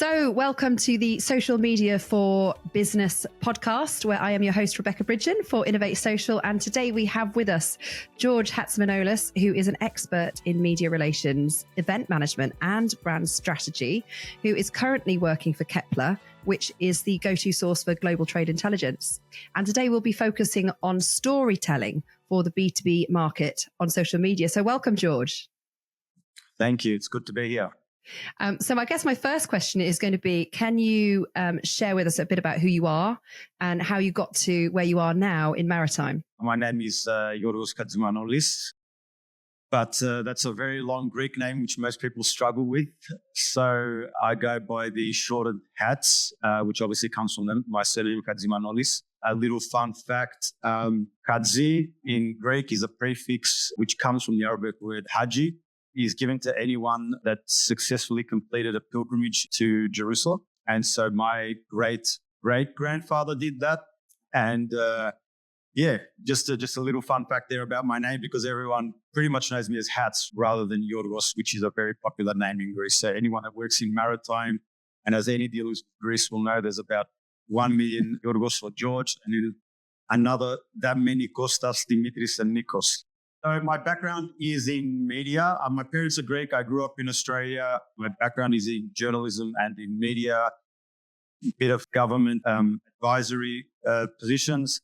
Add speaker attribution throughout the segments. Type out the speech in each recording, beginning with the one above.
Speaker 1: So welcome to the Social Media for Business podcast, where I am your host, Rebecca Bridgen for Innovate Social. And today we have with us George Hatzimanolis, who is an expert in media relations, event management and brand strategy, who is currently working for Kepler, which is the go-to source for global trade intelligence. And today we'll be focusing on storytelling for the B2B market on social media. So welcome, George.
Speaker 2: Thank you. It's good to be here.
Speaker 1: So I guess my first question is going to be, can you share with us a bit about who you are and how you got to where you are now in maritime?
Speaker 2: My name is Yorgos Katsimanolis, but that's a very long Greek name, which most people struggle with. So I go by the shortened Hats, which obviously comes from my surname, Katsimanolis. A little fun fact, Katsi in Greek is a prefix which comes from the Arabic word Haji. Is given to anyone that successfully completed a pilgrimage to Jerusalem. And so my great-great-grandfather did that. And just a little fun fact there about my name, because everyone pretty much knows me as Hats rather than Yorgos, which is a very popular name in Greece. So anyone that works in maritime and has any dealings with Greece will know there's about 1 million Yorgos for George and another that many Kostas, Dimitris and Nikos. So my background is in media. My parents are Greek. I grew up in Australia. My background is in journalism and in media, a bit of government advisory positions.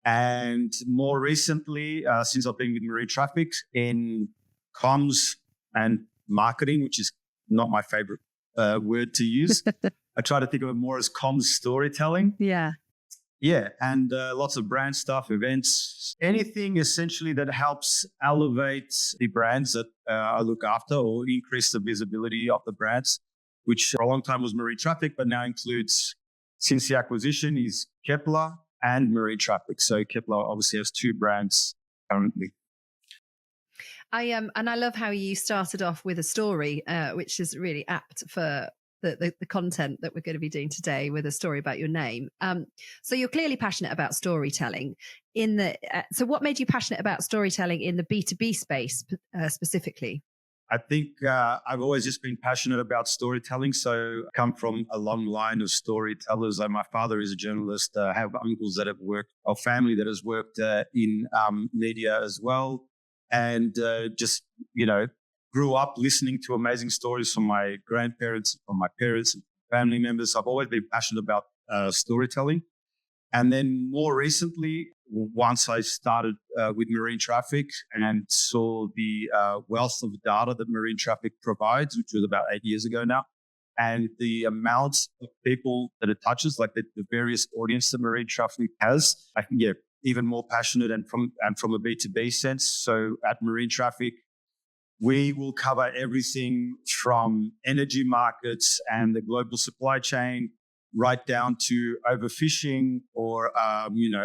Speaker 2: And more recently, since I've been with marine traffic, in comms and marketing, which is not my favorite word to use. I try to think of it more as comms storytelling. Yeah, and lots of brand stuff, events, anything essentially that helps elevate the brands that I look after or increase the visibility of the brands, which for a long time was marine traffic, but now includes, since the acquisition, is Kepler and marine traffic. So Kepler obviously has two brands currently.
Speaker 1: And I love how you started off with a story, which is really apt for the content that we're going to be doing today, with a story about your name. So you're clearly passionate about storytelling. So what made you passionate about storytelling in the B2B space specifically?
Speaker 2: I think I've always just been passionate about storytelling. So I come from a long line of storytellers. My father is a journalist. I have uncles that have worked, or family that has worked in media as well. And grew up listening to amazing stories from my grandparents, from my parents, and family members. I've always been passionate about storytelling. And then more recently, once I started with marine traffic and saw the wealth of data that marine traffic provides, which was about 8 years ago now, and the amounts of people that it touches, like the various audience that marine traffic has, I can get even more passionate and from a B2B sense. So at marine traffic, we will cover everything from energy markets and the global supply chain, right down to overfishing or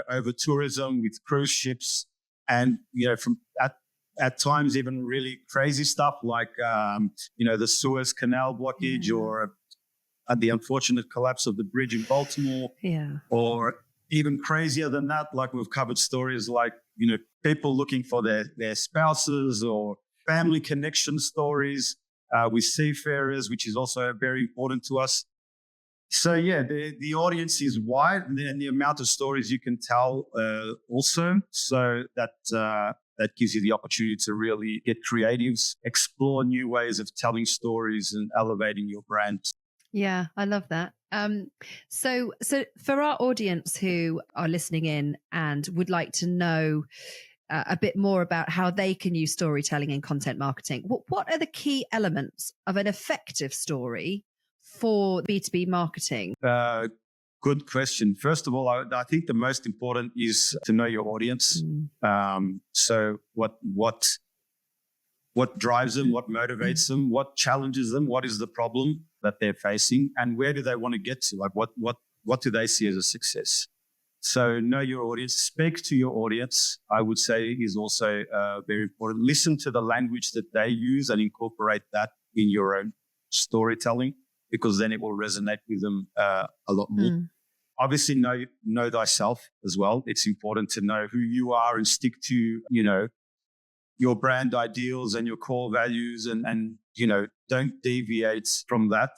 Speaker 2: over tourism with cruise ships, and from at times even really crazy stuff like the Suez Canal blockage or the unfortunate collapse of the bridge in Baltimore, or even crazier than that, like we've covered stories like people looking for their spouses, or family connection stories with seafarers, which is also very important to us. So the audience is wide, and the amount of stories you can tell also. So that gives you the opportunity to really get creatives, explore new ways of telling stories and elevating your brand.
Speaker 1: Yeah, I love that. So for our audience who are listening in and would like to know a bit more about how they can use storytelling in content marketing, what are the key elements of an effective story for B2B marketing?
Speaker 2: Good question. First of all, I think the most important is to know your audience. So what drives them, what motivates them, what challenges them, what is the problem that they're facing, and where do they want to get to? Like what do they see as a success? So know your audience, speak to your audience, I would say, is also very important. Listen to the language that they use and incorporate that in your own storytelling, because then it will resonate with them a lot more. Obviously, know thyself as well. It's important to know who you are and stick to, your brand ideals and your core values, and don't deviate from that.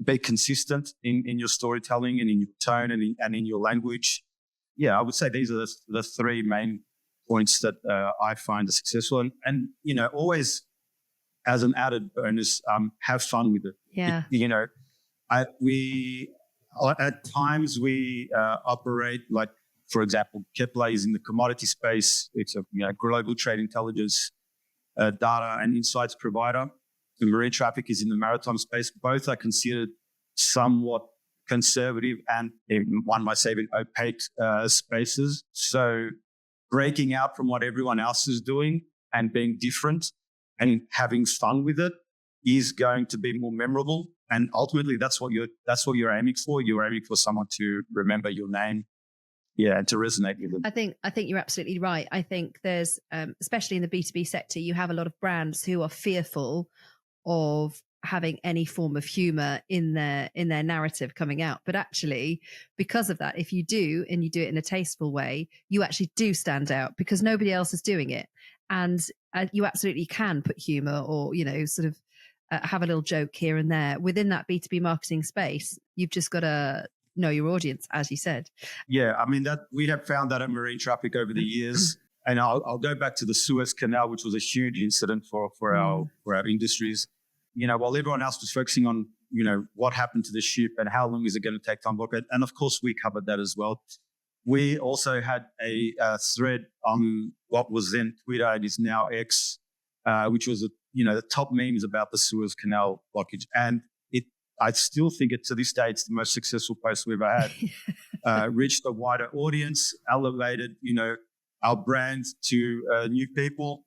Speaker 2: be consistent in your storytelling and in your tone and in your language. Yeah, I would say these are the three main points that I find are successful. And always as an added bonus, have fun with it.
Speaker 1: Yeah.
Speaker 2: We at times we operate like, for example, Kepler is in the commodity space. It's a global trade intelligence data and insights provider. The marine traffic is in the maritime space. Both are considered somewhat conservative and one might say even opaque spaces. So breaking out from what everyone else is doing and being different and having fun with it is going to be more memorable. And ultimately, that's what you're aiming for. You're aiming for someone to remember your name, and to resonate with them.
Speaker 1: I think you're absolutely right. I think there's, especially in the B2B sector, you have a lot of brands who are fearful of having any form of humor in their narrative coming out. But actually, because of that, if you do, and you do it in a tasteful way, you actually do stand out because nobody else is doing it. And you absolutely can put humor or, sort of have a little joke here and there within that B2B marketing space. You've just got to know your audience, as you said.
Speaker 2: Yeah, I mean, that we have found that at marine traffic over the years. And I'll go back to the Suez Canal, which was a huge incident for our industries. While everyone else was focusing on, what happened to the ship and how long is it going to take to unblock it. And of course, we covered that as well. We also had a thread on what was then Twitter and is now X, which was, the top memes about the Suez Canal blockage. And I still think to this day, it's the most successful post we've ever had. Reached a wider audience, elevated, our brand to new people.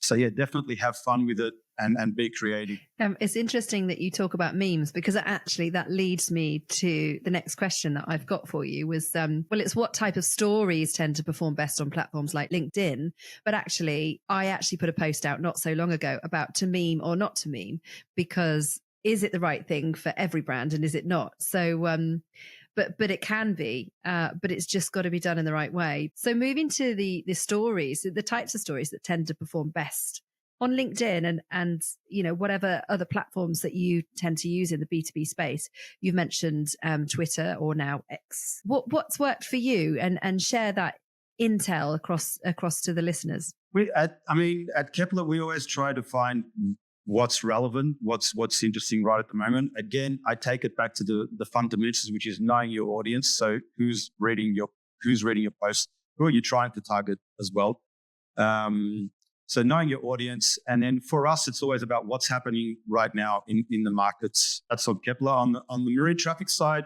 Speaker 2: So yeah, definitely have fun with it and be creative.
Speaker 1: It's interesting that you talk about memes because actually that leads me to the next question that I've got for you was, it's what type of stories tend to perform best on platforms like LinkedIn. But actually, I put a post out not so long ago about to meme or not to meme, because is it the right thing for every brand and is it not? So, but it can be, but it's just got to be done in the right way. So moving to the stories, the types of stories that tend to perform best on LinkedIn and whatever other platforms that you tend to use in the B2B space. You've mentioned Twitter or now X. What's worked for you and share that intel across to the listeners.
Speaker 2: At Kepler, we always try to find what's relevant, what's interesting right at the moment. Again, I take it back to the fundamentals, which is knowing your audience. So who's reading your post? Who are you trying to target as well? So knowing your audience, and then for us, it's always about what's happening right now in the markets. That's on Kepler. On the marine traffic side,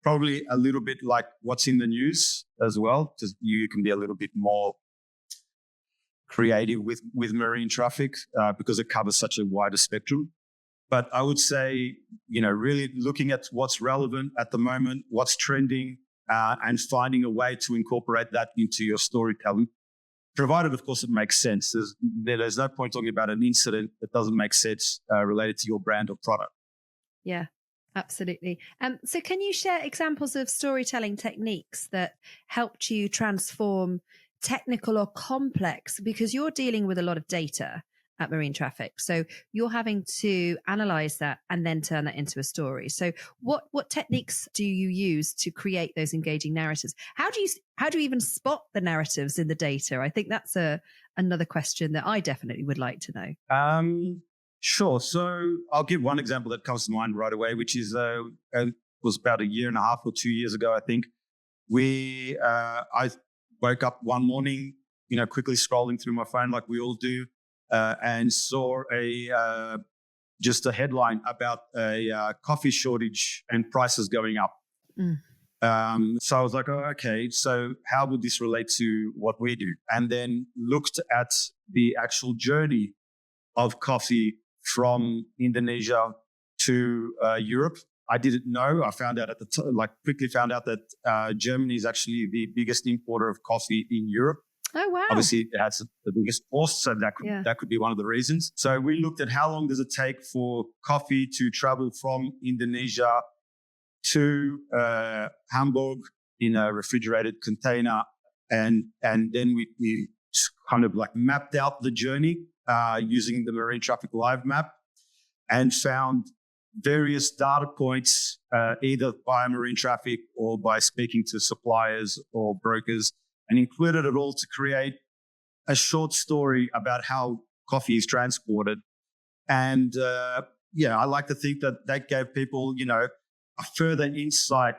Speaker 2: probably a little bit like what's in the news as well, because you can be a little bit more creative with marine traffic because it covers such a wider spectrum. But I would say, really looking at what's relevant at the moment, what's trending, and finding a way to incorporate that into your storytelling, provided, of course, it makes sense. There's no point talking about an incident that doesn't make sense related to your brand or product.
Speaker 1: Yeah, absolutely. So can you share examples of storytelling techniques that helped you transform technical or complex, because you're dealing with a lot of data at marine traffic. So you're having to analyze that and then turn that into a story. So what techniques do you use to create those engaging narratives? How do you even spot the narratives in the data? I think that's another question that I definitely would like to know.
Speaker 2: Sure. So I'll give one example that comes to mind right away, which is was about a year and a half or 2 years ago, I think. I woke up one morning, quickly scrolling through my phone like we all do, and saw just a headline about a coffee shortage and prices going up. So I was like, oh, okay, so how would this relate to what we do? And then looked at the actual journey of coffee from Indonesia to Europe. I didn't know. I found out quickly found out that Germany is actually the biggest importer of coffee in Europe.
Speaker 1: Oh, wow.
Speaker 2: Obviously, it has the biggest cost, so that could be one of the reasons. So we looked at how long does it take for coffee to travel from Indonesia to Hamburg in a refrigerated container, and then we kind of mapped out the journey using the Marine Traffic Live map, and found various data points, either by marine traffic or by speaking to suppliers or brokers, and included it all to create a short story about how coffee is transported. And I like to think that gave people, a further insight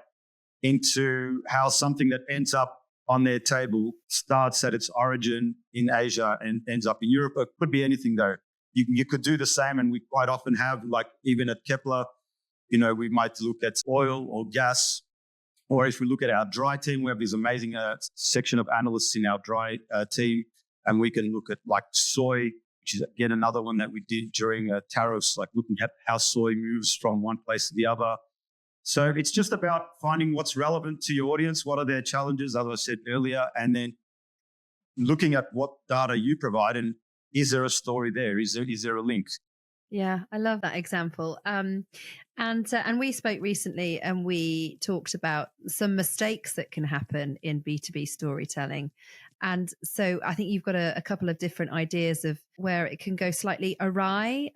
Speaker 2: into how something that ends up on their table starts at its origin in Asia and ends up in Europe. It could be anything though. You could do the same, and we quite often have, like even at Kepler, we might look at oil or gas, or if we look at our dry team, we have this amazing section of analysts in our dry team, and we can look at like soy, which is again another one that we did during tariffs, like looking at how soy moves from one place to the other. So it's just about finding what's relevant to your audience, what are their challenges, as I said earlier, and then looking at what data you provide, and is there a story there? Is there a link?
Speaker 1: Yeah, I love that example. And we spoke recently, and we talked about some mistakes that can happen in B2B storytelling. And so I think you've got a couple of different ideas of where it can go slightly awry.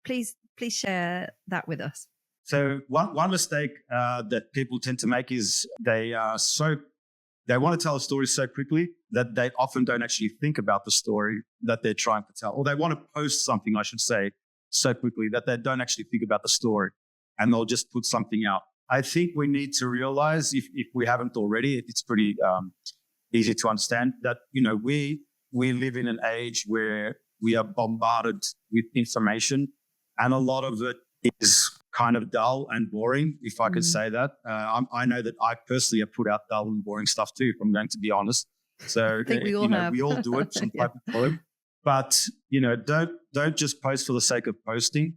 Speaker 1: Please share that with us.
Speaker 2: So one mistake that people tend to make is they want to tell a story so quickly that they often don't actually think about the story that they're trying to tell, or they want to post something, I should say, so quickly that they don't actually think about the story, and they'll just put something out. I think we need to realize, if we haven't already, it's pretty easy to understand that, we live in an age where we are bombarded with information, and a lot of it is kind of dull and boring, if I could say that. I know that I personally have put out dull and boring stuff too, if I'm going to be honest. So
Speaker 1: I think we all have.
Speaker 2: We all do it from time to time. But don't just post for the sake of posting.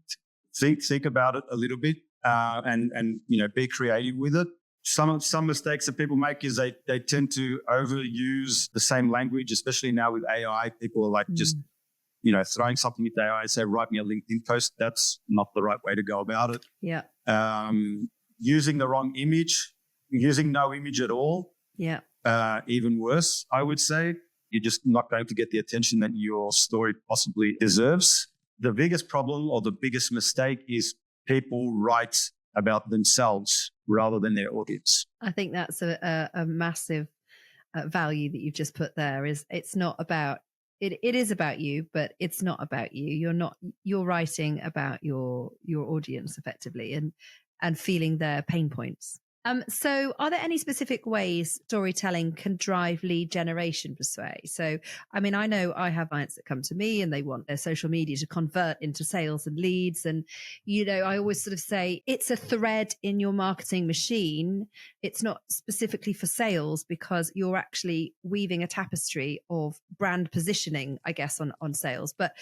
Speaker 2: Think about it a little bit, and be creative with it. Some mistakes that people make is they tend to overuse the same language, especially now with AI. People are like just throwing something at AI and say, write me a LinkedIn post. That's not the right way to go about it.
Speaker 1: Yeah.
Speaker 2: Using the wrong image, using no image at all.
Speaker 1: Yeah.
Speaker 2: Even worse, I would say. You're just not going to get the attention that your story possibly deserves. The biggest problem or the biggest mistake is people write about themselves rather than their audience.
Speaker 1: I think that's a massive value that you've just put there. Is it's not about it is about you, but it's not about you. You're writing about your audience effectively and feeling their pain points. So are there any specific ways storytelling can drive lead generation per se? So, I mean, I know I have clients that come to me and they want their social media to convert into sales and leads. And, I always sort of say it's a thread in your marketing machine. It's not specifically for sales because you're actually weaving a tapestry of brand positioning, I guess, on sales. But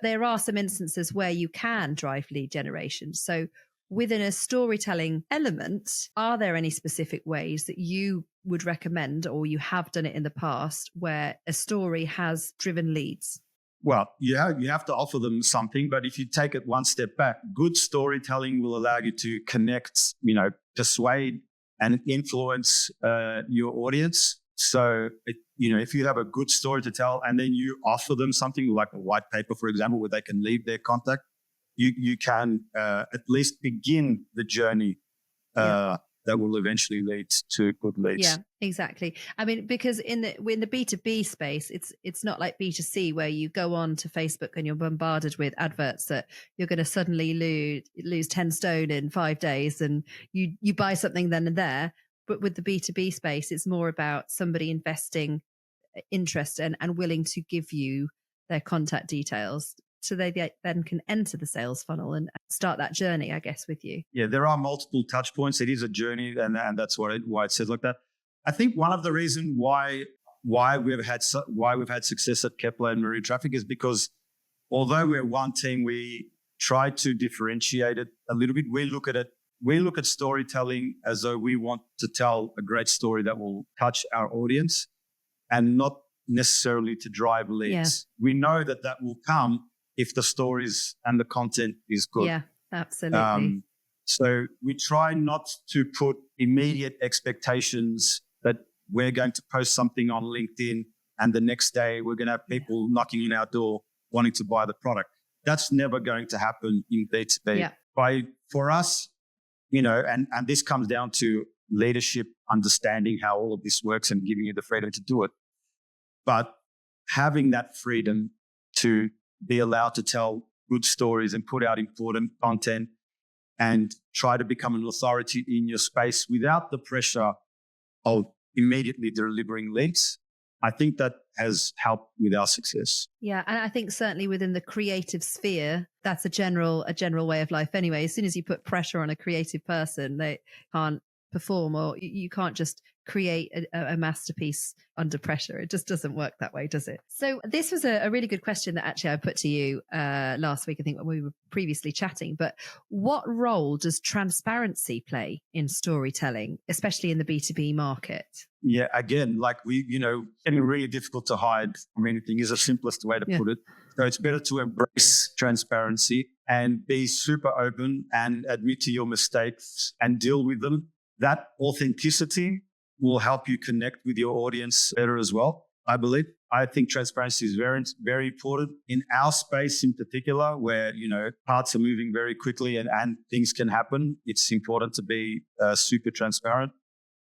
Speaker 1: there are some instances where you can drive lead generation. So within a storytelling element, are there any specific ways that you would recommend, or you have done it in the past, where a story has driven leads?
Speaker 2: Well, you have to offer them something, but if you take it one step back, good storytelling will allow you to connect, persuade and influence your audience. So, if you have a good story to tell and then you offer them something like a white paper, for example, where they can leave their contact, you can at least begin the journey that will eventually lead to good leads.
Speaker 1: Yeah, exactly. I mean, because in the B2B space, it's not like B2C where you go on to Facebook and you're bombarded with adverts that you're going to suddenly lose 10 stone in 5 days and you buy something then and there. But with the B2B space, it's more about somebody investing interest and willing to give you their contact details, so they then can enter the sales funnel and start that journey, I guess, with you.
Speaker 2: Yeah, there are multiple touch points. It is a journey, and that's why it says like that. I think one of the reasons why we've had success at Kepler and Marine Traffic is because although we're one team, we try to differentiate it a little bit. We look at storytelling as though we want to tell a great story that will touch our audience, and not necessarily to drive leads. Yeah. We know that will come if the stories and the content is good.
Speaker 1: Yeah, absolutely.
Speaker 2: So we try not to put immediate expectations that we're going to post something on LinkedIn and the next day we're going to have people knocking on our door wanting to buy the product. That's never going to happen in B2B.
Speaker 1: Yeah.
Speaker 2: For us, and this comes down to leadership, understanding how all of this works and giving you the freedom to do it. But having that freedom to be allowed to tell good stories and put out important content and try to become an authority in your space without the pressure of immediately delivering leads, I think that has helped with our success.
Speaker 1: Yeah, and I think certainly within the creative sphere, that's a general way of life anyway. As soon as you put pressure on a creative person, they can't perform, or you can't just create a masterpiece under pressure. It just doesn't work that way, does it? So this was a really good question that actually I put to you last week, I think, when we were previously chatting. But what role does transparency play in storytelling, especially in the B2B market?
Speaker 2: Yeah, again, like getting really difficult to hide from anything is the simplest way to put it. So it's better to embrace transparency and be super open and admit to your mistakes and deal with them. That authenticity will help you connect with your audience better as well, I believe. I think transparency is very, very important in our space in particular, where, parts are moving very quickly and things can happen. It's important to be super transparent.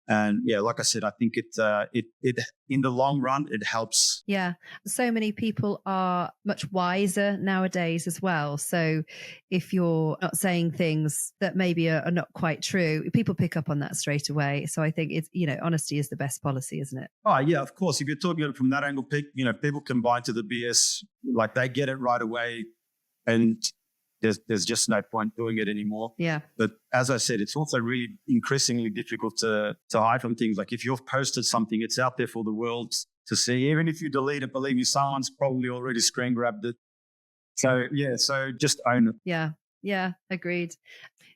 Speaker 2: And yeah, like I said, I think it in the long run, it helps.
Speaker 1: Yeah. So many people are much wiser nowadays as well. So if you're not saying things that maybe are not quite true, people pick up on that straight away. So I think it's, honesty is the best policy, isn't it?
Speaker 2: Oh yeah, of course. If you're talking about it from that angle, people can buy into the BS, like they get it right away, and there's just no point doing it anymore.
Speaker 1: Yeah.
Speaker 2: But as I said, it's also really increasingly difficult to hide from things. Like if you've posted something, it's out there for the world to see. Even if you delete it, believe me, someone's probably already screen grabbed it. So just own it.
Speaker 1: Yeah, agreed.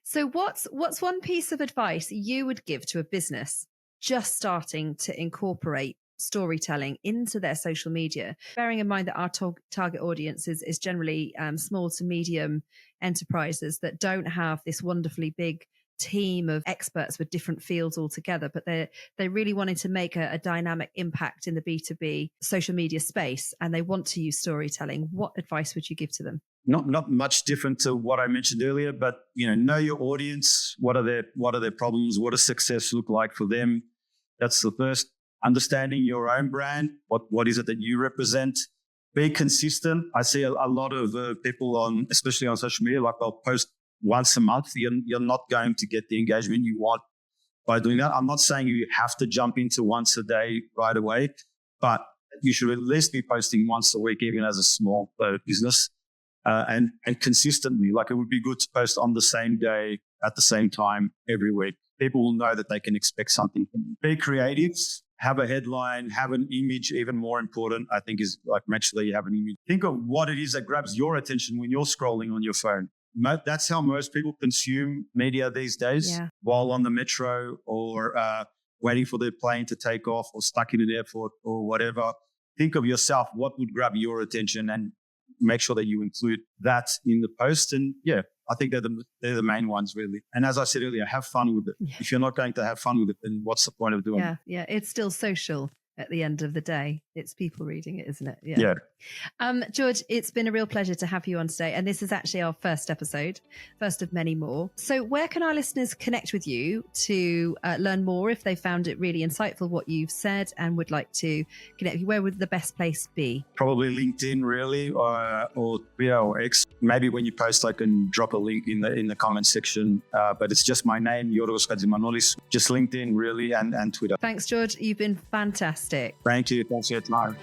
Speaker 1: So what's one piece of advice you would give to a business just starting to incorporate storytelling into their social media, bearing in mind that our target audience is generally small to medium enterprises that don't have this wonderfully big team of experts with different fields altogether, but they're really wanting to make a dynamic impact in the B2B social media space, and they want to use storytelling. What advice would you give to them?
Speaker 2: Not much different to what I mentioned earlier, but know your audience. What are their problems? What does success look like for them? That's the first. Understanding your own brand, what is it that you represent? Be consistent. I see a lot of people especially on social media, like they'll post once a month. You're not going to get the engagement you want by doing that. I'm not saying you have to jump into once a day right away, but you should at least be posting once a week, even as a small business, and consistently. Like it would be good to post on the same day at the same time every week. People will know that they can expect something from you. Be creative. Have a headline, have an image. Even more important, I think, is like make sure that you have an image. Think of what it is that grabs your attention when you're scrolling on your phone. That's how most people consume media these days, while on the metro or waiting for their plane to take off or stuck in an airport or whatever. Think of yourself, what would grab your attention, and make sure that you include that in the post. And I think they're the main ones, really. And as I said earlier, have fun with it. Yeah. If you're not going to have fun with it, then what's the point of doing it?
Speaker 1: Yeah, it's still social at the end of the day. It's people reading it, isn't it? Yeah. George, it's been a real pleasure to have you on today. And this is actually our first episode, first of many more. So where can our listeners connect with you to learn more if they found it really insightful what you've said and would like to connect with you? Where would the best place be?
Speaker 2: Probably LinkedIn, really, or Twitter or X. Maybe when you post, I can drop a link in the comment section. But it's just my name, Yorgos Kadzimanolis. Just LinkedIn, really, and Twitter.
Speaker 1: Thanks, George. You've been fantastic.
Speaker 2: Thank you. Thanks for your time.